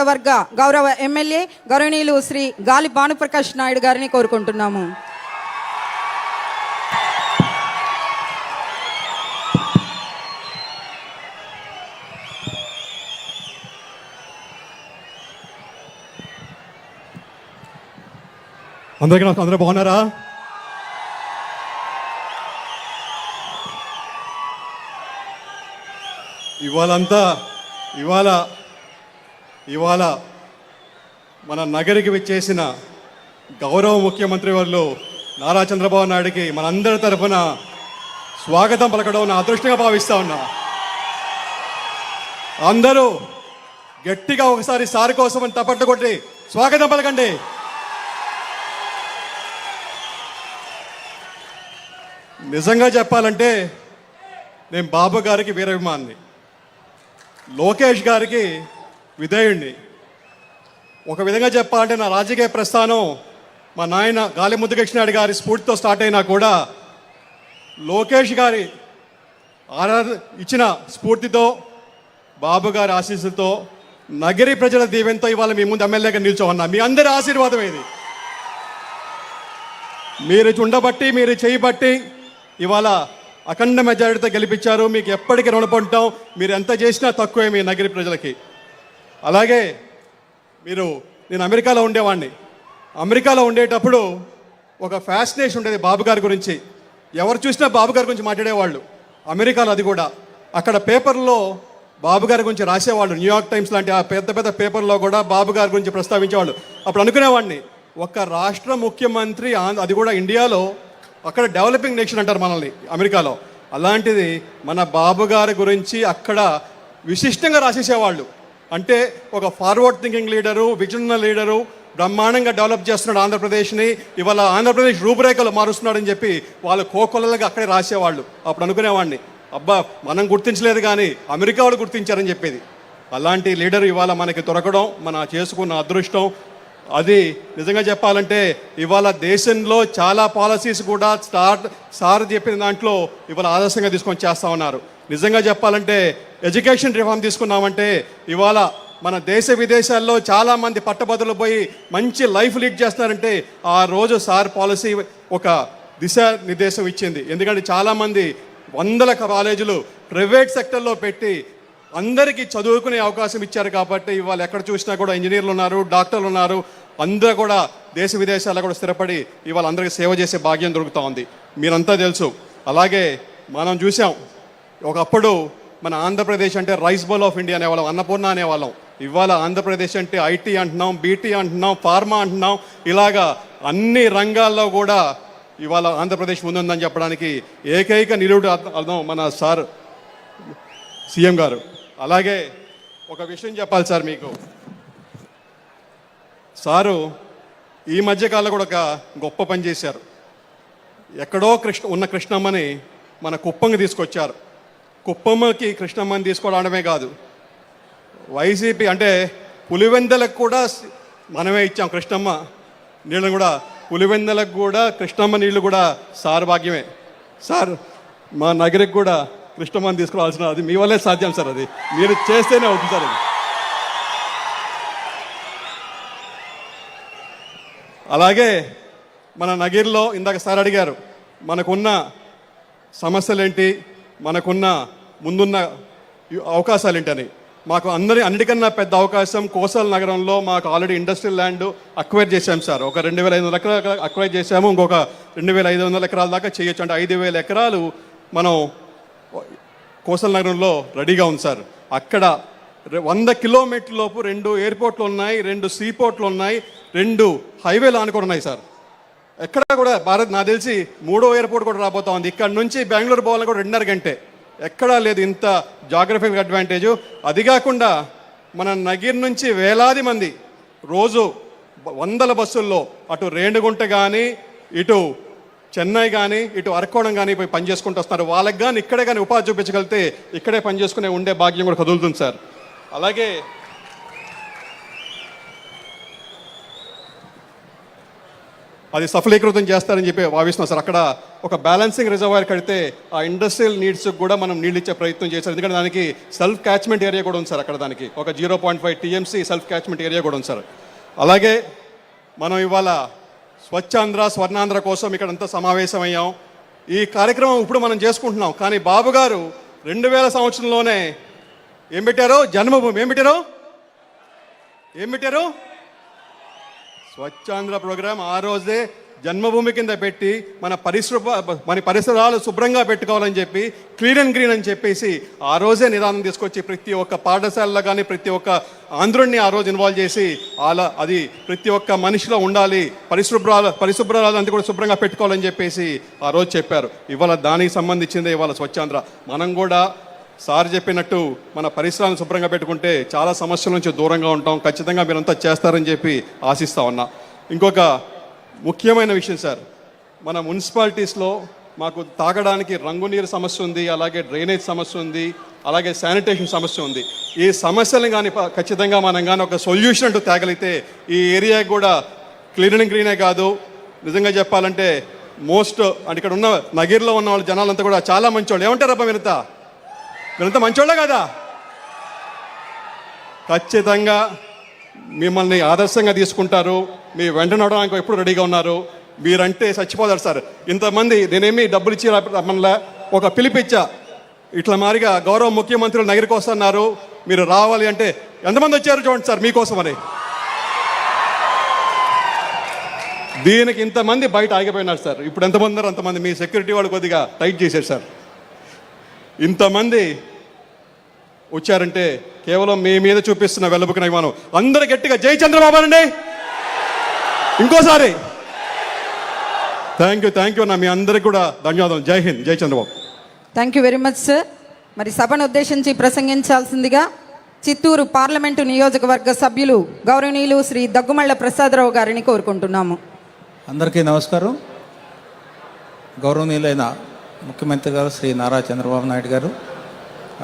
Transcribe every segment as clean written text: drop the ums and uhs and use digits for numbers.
వర్గ గౌరవ ఎమ్మెల్యే గౌరవనీయులు శ్రీ గాలి భానుప్రకాష్ నాయుడు గారిని కోరుకుంటున్నాము. అందరూ బాగున్నారా? ఇవాళ మన నగరికి విచ్చేసిన గౌరవ ముఖ్యమంత్రి వారు నారా చంద్రబాబు నాయుడికి మనందరి తరఫున స్వాగతం పలకడం నా అదృష్టంగా భావిస్తా ఉన్నా. అందరూ గట్టిగా ఒకసారి సారి కోసం తప్పట్టు కొట్టి స్వాగతం పలకండి. నిజంగా చెప్పాలంటే నేను బాబు గారికి వీరాభిమాని, లోకేష్ గారికి విధేయుణ్ణి. ఒక విధంగా చెప్పాలంటే నా రాజకీయ ప్రస్థానం మా నాయన గాలి ముద్దుకృష్ణారెడ్డి గారి స్ఫూర్తితో స్టార్ట్ అయినా కూడా లోకేష్ గారి ఇచ్చిన స్ఫూర్తితో, బాబు గారి ఆశీస్సులతో, నగరి ప్రజల దీవెనతో ఇవాళ మీ ముందు ఎమ్మెల్యేగా నిల్చోన్నా. మీ అందరి ఆశీర్వాదం ఇది. మీరు ఉండబట్టి, మీరు చేయబట్టి ఇవాళ అఖండ మెజారిటీతో గెలిపించారు. మీకు ఎప్పటికీ రుణపడటం. మీరు ఎంత చేసినా తక్కువే మీ నగరి ప్రజలకి. అలాగే నేను అమెరికాలో ఉండేవాడిని. అమెరికాలో ఉండేటప్పుడు ఒక ఫ్యాసినేషన్ ఉండేది బాబు గారి గురించి. ఎవరు చూసినా బాబు గారి గురించి మాట్లాడేవాళ్ళు. అమెరికాలో అది కూడా అక్కడ పేపర్లో బాబు గారి గురించి రాసేవాళ్ళు. న్యూయార్క్ టైమ్స్ లాంటి ఆ పెద్ద పెద్ద పేపర్లో కూడా బాబు గారి గురించి ప్రస్తావించేవాళ్ళు. అప్పుడు అనుకునేవాడిని, ఒక రాష్ట్ర ముఖ్యమంత్రి, అది కూడా ఇండియాలో, అక్కడ డెవలపింగ్ నేషన్ అంటారు మనల్ని అమెరికాలో, అలాంటిది మన బాబు గారి గురించి అక్కడ విశిష్టంగా రాసేసేవాళ్ళు. అంటే ఒక forward thinking leader, vision leader, బ్రహ్మాండంగా డెవలప్ చేస్తున్నాడు ఆంధ్రప్రదేశ్ని, ఇవాళ ఆంధ్రప్రదేశ్ రూపురేఖలు మారుస్తున్నాడని చెప్పి వాళ్ళు కోకొల్లలుగా అక్కడే రాసేవాళ్ళు. అప్పుడు అనుకునేవాడిని, అబ్బా మనం గుర్తించలేదు కానీ అమెరికా వాళ్ళు గుర్తించారని చెప్పేది. అలాంటి లీడర్ ఇవాళ మనకి దొరకడం మన చేసుకున్న అదృష్టం. అది నిజంగా చెప్పాలంటే ఇవాళ దేశంలో చాలా పాలసీస్ కూడా సార్ చెప్పిన దాంట్లో ఇవాళ ఆదర్శంగా తీసుకొని చేస్తూ ఉన్నారు. నిజంగా చెప్పాలంటే ఎడ్యుకేషన్ రిఫార్మ్ తీసుకున్నామంటే ఇవాళ మన దేశ విదేశాల్లో చాలామంది పట్టభద్రులు పోయి మంచి లైఫ్ లీడ్ చేస్తున్నారంటే ఆ రోజు సార్ పాలసీ ఒక దిశానిర్దేశం ఇచ్చింది. ఎందుకంటే చాలామంది వందల కాలేజీలు ప్రైవేట్ సెక్టర్లో పెట్టి అందరికీ చదువుకునే అవకాశం ఇచ్చారు. కాబట్టి ఇవాళ ఎక్కడ చూసినా కూడా ఇంజనీర్లు ఉన్నారు, డాక్టర్లు ఉన్నారు. అందరూ కూడా దేశ విదేశాల్లో కూడా స్థిరపడి ఇవాళ అందరికీ సేవ చేసే భాగ్యం దొరుకుతూ ఉంది. మీరంతా తెలుసు. అలాగే మనం చూసాం, ఒకప్పుడు మన ఆంధ్రప్రదేశ్ అంటే రైస్ బౌల్ ఆఫ్ ఇండియా అనేవాళ్ళం, అన్నపూర్ణ అనేవాళ్ళం. ఇవాళ ఆంధ్రప్రదేశ్ అంటే ఐటీ అంటున్నాం, బీటీ అంటున్నాం, ఫార్మా అంటున్నాం. ఇలాగా అన్ని రంగాల్లో కూడా ఇవాళ ఆంధ్రప్రదేశ్ ముందుందని చెప్పడానికి ఏకైక నిలువుడు అర్థం మన సార్ సీఎం గారు. అలాగే ఒక విషయం చెప్పాలి సార్ మీకు. సారు ఈ మధ్యకాలంలో కూడా ఒక గొప్ప పని చేశారు. ఎక్కడో ఉన్న కృష్ణమ్మని మన కుప్పంకి తీసుకొచ్చారు. కుప్పమ్మకి కృష్ణమ్మని తీసుకోవడమే కాదు, వైసీపీ అంటే పులివెందలకు కూడా మనమే ఇచ్చాం కృష్ణమ్మ నీళ్ళని కూడా. పులివెందలకు కూడా కృష్ణమ్మ నీళ్ళు కూడా సార్ భాగ్యమే. సార్ మా నగరికి కూడా కృష్ణమ్మని తీసుకురావాల్సిన అది మీ వల్లే సాధ్యం సార్. అది మీరు చేస్తేనే అవుతుంది సార్. అది అలాగే మన నగిరిలో ఇందాక సార్ అడిగారు, మనకున్న సమస్యలేంటి, మనకున్న ముందున్న అవకాశాలు ఏంటని. మాకు అన్నిటికన్నా పెద్ద అవకాశం కోసల్ నగరంలో మాకు ఆల్రెడీ ఇండస్ట్రియల్ ల్యాండ్ అక్వైర్ చేశాం సార్. ఒక 2500 ఎకరాలు అక్వైర్ చేశాము. ఇంకొక 2500 ఎకరాల దాకా చేయొచ్చు. అంటే 5000 ఎకరాలు మనం కోసల్ నగరంలో రెడీగా ఉంది సార్. అక్కడ 100 కిలోమీటర్ల లోపు 2 ఎయిర్పోర్ట్లు ఉన్నాయి, 2 సీపోర్ట్లు ఉన్నాయి, 2 హైవేలు ఆనుకొని ఉన్నాయి సార్. ఎక్కడ కూడా నాకు తెలిసి 3వ ఎయిర్పోర్ట్ కూడా రాబోతా ఉంది. ఇక్కడ నుంచి బెంగళూరు పోవాలని కూడా 2.5 గంటే. ఎక్కడా లేదు ఇంత జాగ్రఫికల్ అడ్వాంటేజు. అది కాకుండా మన నగిరి నుంచి వేలాది మంది రోజు 100 బస్సుల్లో అటు రేణిగుంట కానీ, ఇటు చెన్నై కానీ, ఇటు అరకోణం కానీ పోయి పనిచేసుకుంటూ వస్తున్నారు. వాళ్ళకి కానీ ఇక్కడే కానీ ఉపాధి చూపించగలిగితే ఇక్కడే పనిచేసుకునే ఉండే భాగ్యం కూడా కదులుతుంది సార్. అది సఫలీకృతం చేస్తారని చెప్పి భావిస్తున్నాం సార్. అక్కడ ఒక బ్యాలెన్సింగ్ రిజర్వాయర్ కడితే ఆ ఇండస్ట్రియల్ నీడ్స్కి కూడా మనం నీళ్ళు ఇచ్చే ప్రయత్నం చేశారు. ఎందుకంటే దానికి సెల్ఫ్ క్యాచ్మెంట్ ఏరియా కూడా ఉంది సార్. అక్కడ దానికి ఒక 0.5 టీఎంసీ సెల్ఫ్ క్యాచ్మెంట్ ఏరియా కూడా ఉంది సార్. అలాగే మనం ఇవాళ స్వచ్ఛాంధ్ర స్వర్ణాంధ్ర కోసం ఇక్కడంతా సమావేశమయ్యాం. ఈ కార్యక్రమం ఇప్పుడు మనం చేసుకుంటున్నాం. కానీ బాబు గారు 2000 సంవత్సరంలోనే ఏం పెట్టారు? జన్మభూమి. ఏం పెట్టారు? స్వచ్ఛాంధ్ర ప్రోగ్రాం ఆ రోజే జన్మభూమి కింద పెట్టి మన పరిసరాలు శుభ్రంగా పెట్టుకోవాలని చెప్పి క్లీన్ అండ్ గ్రీన్ అని చెప్పేసి ఆ రోజే నిదానం తీసుకొచ్చి ప్రతి ఒక్క పాఠశాలలో కానీ ప్రతి ఒక్క ఆంధ్రుడిని ఆ రోజు ఇన్వాల్వ్ చేసి అది ప్రతి ఒక్క మనిషిలో ఉండాలి, పరిశుభ్రాలు అంతా కూడా శుభ్రంగా పెట్టుకోవాలని చెప్పేసి ఆ రోజు చెప్పారు. ఇవాళ దానికి సంబంధించిందే ఇవాళ స్వచ్ఛాంధ్ర. మనం కూడా సార్ చెప్పినట్టు మన పరిసరాలను శుభ్రంగా పెట్టుకుంటే చాలా సమస్యల నుంచి దూరంగా ఉంటాం. ఖచ్చితంగా మీరంతా చేస్తారని చెప్పి ఆశిస్తా ఉన్నా. ఇంకొక ముఖ్యమైన విషయం సార్, మన మున్సిపాలిటీస్లో మాకు తాగడానికి రంగునీరు సమస్య ఉంది, అలాగే డ్రైనేజ్ సమస్య ఉంది, అలాగే శానిటేషన్ సమస్య ఉంది. ఈ సమస్యలను కానీ ఖచ్చితంగా మనం కానీ ఒక సొల్యూషన్ అంటూ తేగలిగితే ఈ ఏరియా కూడా క్లీన్ అండ్ గ్రీనే కాదు, నిజంగా చెప్పాలంటే అంటే ఇక్కడ ఉన్న నగిరిలో ఉన్న వాళ్ళ జనాలంతా కూడా చాలా మంచోళ్ళు. ఏమంటారబ్బా మీరంతా మంచోళ్ళే కదా? ఖచ్చితంగా మిమ్మల్ని ఆదర్శంగా తీసుకుంటారు. మీ వెంట నడవడానికి ఎప్పుడు రెడీగా ఉన్నారు. మీరంటే చచ్చిపోతారు సార్. ఇంతమంది నేనేమి డబ్బులు ఇచ్చి రమ్మల్లా ఒక పిలిపిచ్చా, ఇట్లా మారిగా గౌరవ ముఖ్యమంత్రులు నగరికి వస్తున్నారు, మీరు రావాలి అంటే ఎంతమంది వచ్చారు చూడండి సార్ మీకోసం అని. దీనికి ఇంతమంది బయట ఆగిపోయినారు సార్. ఇప్పుడు ఎంతమంది ఉన్నారు అంతమంది. మీ సెక్యూరిటీ వాళ్ళు కొద్దిగా టైట్ చేశారు సార్. ఇంతమంది వచ్చారంటే కేవలం మీ మీద చూపిస్తున్న వెలుపుకునే మనం అందరూ గట్టిగా జై చంద్రబాబు అనండి ఇంకోసారి. థ్యాంక్ యూ అన్న. మీ అందరికి కూడా ధన్యవాదాలు. జై హింద్, జై Chandrababu. Thank you very much sir. మరి సభను ఉద్దేశించి ప్రసంగించాల్సిందిగా చిత్తూరు పార్లమెంటు నియోజకవర్గ సభ్యులు గౌరవనీయులు శ్రీ దగ్గుమళ్ళ ప్రసాదరావు గారిని కోరుకుంటున్నాము. అందరికీ నమస్కారం. గౌరవనీయులైన ముఖ్యమంత్రి గారు శ్రీ నారా చంద్రబాబు నాయుడు గారు,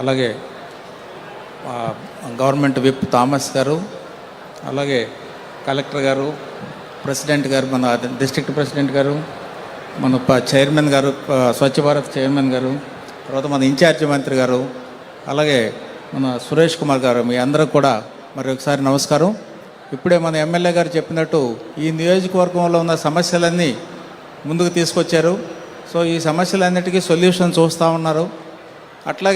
అలాగే గవర్నమెంట్ విప్ థామస్ గారు, అలాగే కలెక్టర్ గారు, ప్రెసిడెంట్ గారు, మన డిస్ట్రిక్ట్ ప్రెసిడెంట్ గారు, మన చైర్మన్ గారు, స్వచ్ఛ భారత్ చైర్మన్ గారు, తర్వాత మన ఇన్ఛార్జి మంత్రి గారు, అలాగే మన సురేష్ కుమార్ గారు, మీ అందరికి కూడా మరి ఒకసారి నమస్కారం. ఇప్పుడే మన ఎమ్మెల్యే గారు చెప్పినట్టు ఈ నియోజకవర్గంలో ఉన్న సమస్యలన్నీ ముందుకు తీసుకొచ్చారు. సో ఈ సమస్యలన్నిటికీ సొల్యూషన్ చూస్తూ ఉన్నారు. అట్లాగే